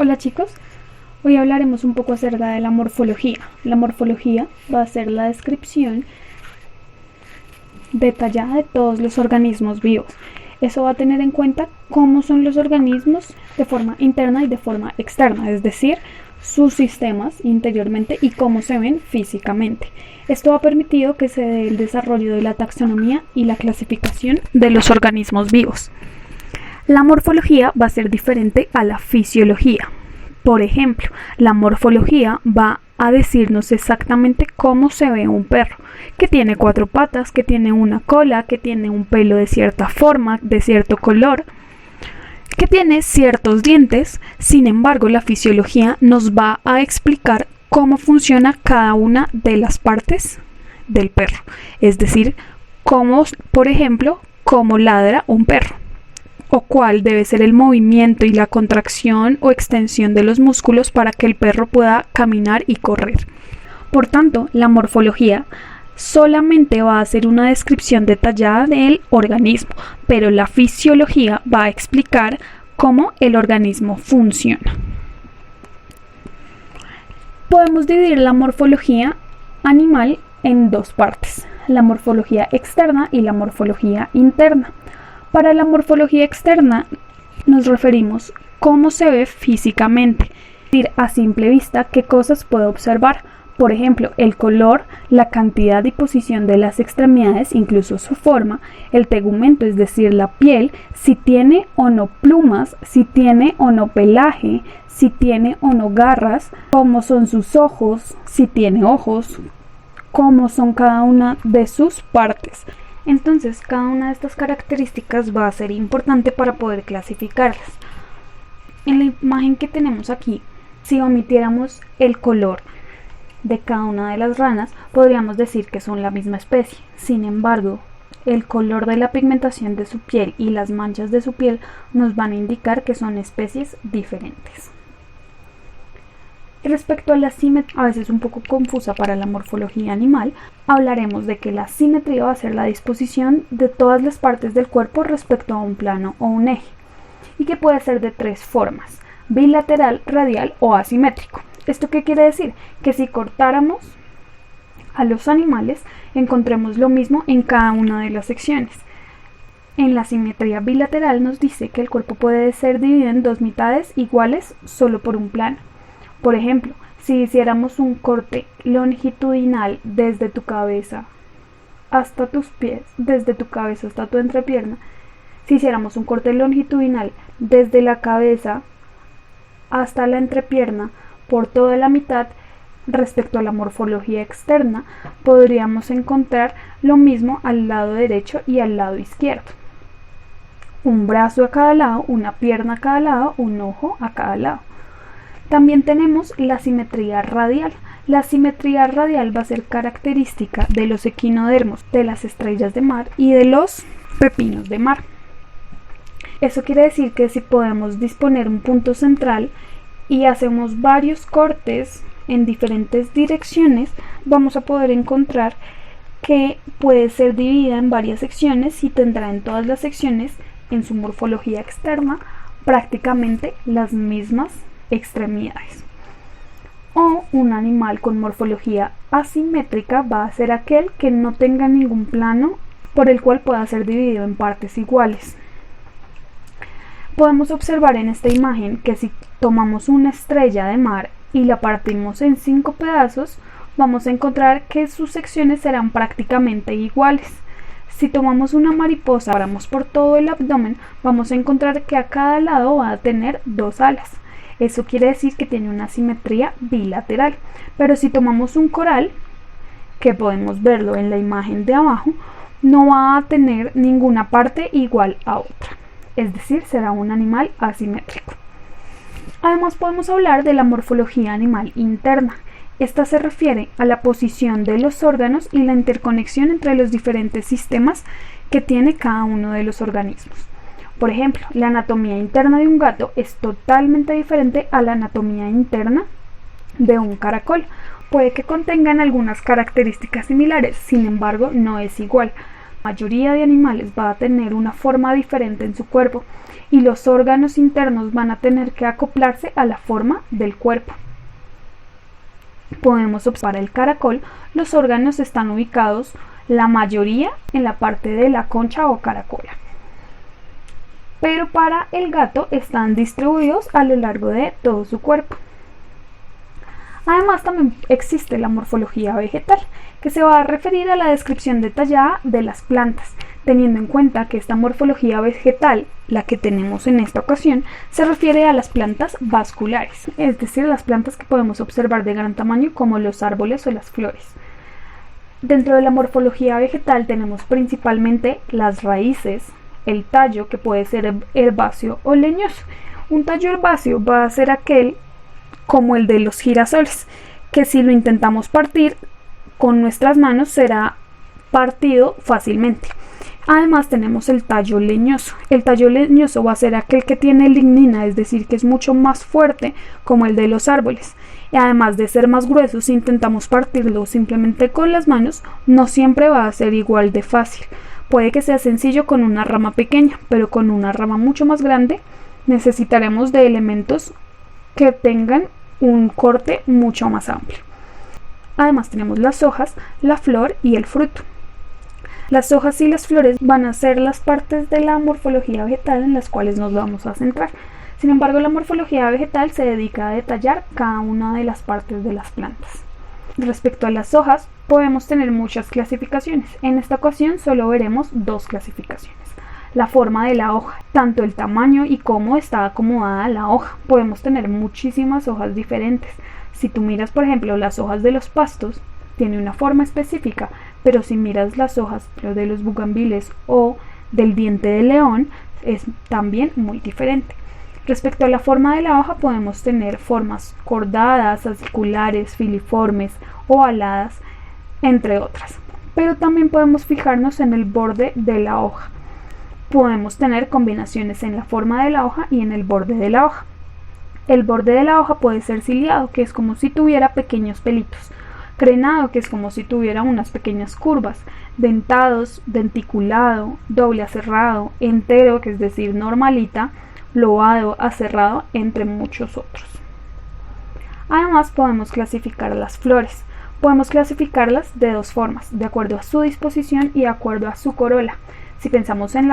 Hola chicos, hoy hablaremos un poco acerca de la morfología. La morfología va a ser la descripción detallada de todos los organismos vivos. Eso va a tener en cuenta cómo son los organismos de forma interna y de forma externa, es decir, sus sistemas interiormente y cómo se ven físicamente. Esto ha permitido que se dé el desarrollo de la taxonomía y la clasificación de los organismos vivos. La morfología va a ser diferente a la fisiología. Por ejemplo, la morfología va a decirnos exactamente cómo se ve un perro, que tiene 4 patas, que tiene una cola, que tiene un pelo de cierta forma, de cierto color, que tiene ciertos dientes. Sin embargo, la fisiología nos va a explicar cómo funciona cada una de las partes del perro, es decir, cómo, por ejemplo, cómo ladra un perro, o cuál debe ser el movimiento y la contracción o extensión de los músculos para que el perro pueda caminar y correr. Por tanto, la morfología solamente va a ser una descripción detallada del organismo, pero la fisiología va a explicar cómo el organismo funciona. Podemos dividir la morfología animal en dos partes, la morfología externa y la morfología interna. Para la morfología externa nos referimos cómo se ve físicamente, es decir, a simple vista qué cosas puede observar. Por ejemplo, el color, la cantidad y posición de las extremidades, incluso su forma, el tegumento, es decir, la piel, si tiene o no plumas, si tiene o no pelaje, si tiene o no garras, cómo son sus ojos, si tiene ojos, cómo son cada una de sus partes. Entonces, cada una de estas características va a ser importante para poder clasificarlas. En la imagen que tenemos aquí, si omitiéramos el color de cada una de las ranas, podríamos decir que son la misma especie. Sin embargo, el color de la pigmentación de su piel y las manchas de su piel nos van a indicar que son especies diferentes. Respecto a la simetría, a veces un poco confusa para la morfología animal, hablaremos de que la simetría va a ser la disposición de todas las partes del cuerpo respecto a un plano o un eje, y que puede ser de 3 formas: bilateral, radial o asimétrico. ¿Esto qué quiere decir? Que si cortáramos a los animales, encontremos lo mismo en cada una de las secciones. En la simetría bilateral nos dice que el cuerpo puede ser dividido en 2 mitades iguales solo por un plano. Por ejemplo, si hiciéramos un corte longitudinal desde tu cabeza hasta tus pies, desde tu cabeza hasta tu entrepierna, si hiciéramos un corte longitudinal desde la cabeza hasta la entrepierna por toda la mitad, respecto a la morfología externa, podríamos encontrar lo mismo al lado derecho y al lado izquierdo. Un brazo a cada lado, una pierna a cada lado, un ojo a cada lado. También tenemos la simetría radial. La simetría radial va a ser característica de los equinodermos, de las estrellas de mar y de los pepinos de mar. Eso quiere decir que si podemos disponer un punto central y hacemos varios cortes en diferentes direcciones, vamos a poder encontrar que puede ser dividida en varias secciones y tendrá en todas las secciones, en su morfología externa, prácticamente las mismas extremidades. O un animal con morfología asimétrica va a ser aquel que no tenga ningún plano por el cual pueda ser dividido en partes iguales. Podemos observar en esta imagen que si tomamos una estrella de mar y la partimos en 5 pedazos, vamos a encontrar que sus secciones serán prácticamente iguales. Si tomamos una mariposa y paramos por todo el abdomen, vamos a encontrar que a cada lado va a tener 2 alas. Eso quiere decir que tiene una simetría bilateral. Pero si tomamos un coral, que podemos verlo en la imagen de abajo, no va a tener ninguna parte igual a otra. Es decir, será un animal asimétrico. Además, podemos hablar de la morfología animal interna. Esta se refiere a la posición de los órganos y la interconexión entre los diferentes sistemas que tiene cada uno de los organismos. Por ejemplo, la anatomía interna de un gato es totalmente diferente a la anatomía interna de un caracol. Puede que contengan algunas características similares, sin embargo, no es igual. La mayoría de animales va a tener una forma diferente en su cuerpo y los órganos internos van a tener que acoplarse a la forma del cuerpo. Podemos observar el caracol, los órganos están ubicados la mayoría en la parte de la concha o caracola, pero para el gato están distribuidos a lo largo de todo su cuerpo. Además, también existe la morfología vegetal, que se va a referir a la descripción detallada de las plantas, teniendo en cuenta que esta morfología vegetal, la que tenemos en esta ocasión, se refiere a las plantas vasculares, es decir, las plantas que podemos observar de gran tamaño como los árboles o las flores. Dentro de la morfología vegetal tenemos principalmente las raíces, el tallo, que puede ser herbáceo o leñoso. Un tallo herbáceo va a ser aquel como el de los girasoles, que si lo intentamos partir con nuestras manos será partido fácilmente. Además tenemos el tallo leñoso. El tallo leñoso va a ser aquel que tiene lignina, es decir, que es mucho más fuerte como el de los árboles. Y además de ser más grueso, si intentamos partirlo simplemente con las manos, no siempre va a ser igual de fácil. Puede que sea sencillo con una rama pequeña, pero con una rama mucho más grande necesitaremos de elementos que tengan un corte mucho más amplio. Además tenemos las hojas, la flor y el fruto. Las hojas y las flores van a ser las partes de la morfología vegetal en las cuales nos vamos a centrar. Sin embargo, la morfología vegetal se dedica a detallar cada una de las partes de las plantas. Respecto a las hojas, podemos tener muchas clasificaciones. En esta ocasión solo veremos dos clasificaciones. La forma de la hoja, tanto el tamaño y cómo está acomodada la hoja. Podemos tener muchísimas hojas diferentes. Si tú miras, por ejemplo, las hojas de los pastos, tiene una forma específica, pero si miras las hojas de los bugambiles o del diente de león, es también muy diferente. Respecto a la forma de la hoja, podemos tener formas cordadas, aciculares, filiformes, ovaladas, entre otras. Pero también podemos fijarnos en el borde de la hoja. Podemos tener combinaciones en la forma de la hoja y en el borde de la hoja. El borde de la hoja puede ser ciliado, que es como si tuviera pequeños pelitos. Crenado, que es como si tuviera unas pequeñas curvas. Dentados, denticulado, doble aserrado, entero, que es decir, normalita, lobado, aserrado, entre muchos otros. Además, podemos clasificar las flores. Podemos clasificarlas de dos formas, de acuerdo a su disposición y de acuerdo a su corola. Si pensamos en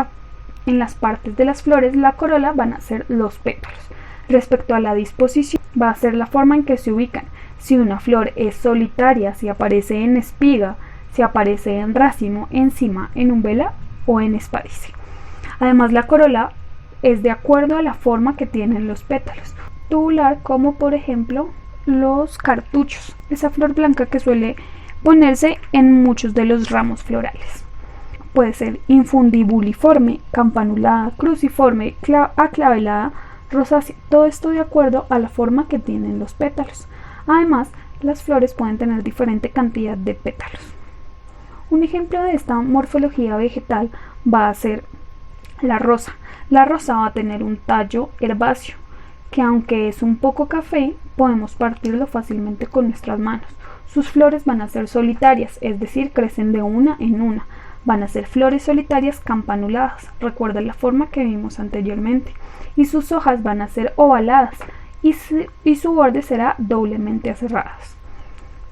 las partes de las flores, la corola van a ser los pétalos. Respecto a la disposición, va a ser la forma en que se ubican. Si una flor es solitaria, si aparece en espiga, si aparece en racimo, en cima, en umbela o en espádice. Además, la corola es de acuerdo a la forma que tienen los pétalos. Tubular, como por ejemplo los cartuchos, esa flor blanca que suele ponerse en muchos de los ramos florales. Puede ser infundibuliforme, campanulada, cruciforme, aclavelada, rosácea, todo esto de acuerdo a la forma que tienen los pétalos. Además, las flores pueden tener diferente cantidad de pétalos. Un ejemplo de esta morfología vegetal va a ser la rosa. La rosa va a tener un tallo herbáceo, que aunque es un poco café, podemos partirlo fácilmente con nuestras manos. Sus flores van a ser solitarias, es decir, crecen de una en una. Van a ser flores solitarias campanuladas, recuerda la forma que vimos anteriormente, y sus hojas van a ser ovaladas y su borde será doblemente aserradas.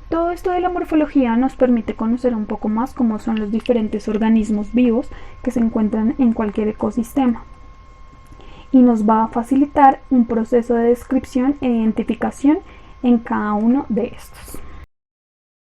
Todo esto de la morfología nos permite conocer un poco más cómo son los diferentes organismos vivos que se encuentran en cualquier ecosistema y nos va a facilitar un proceso de descripción e identificación en cada uno de estos.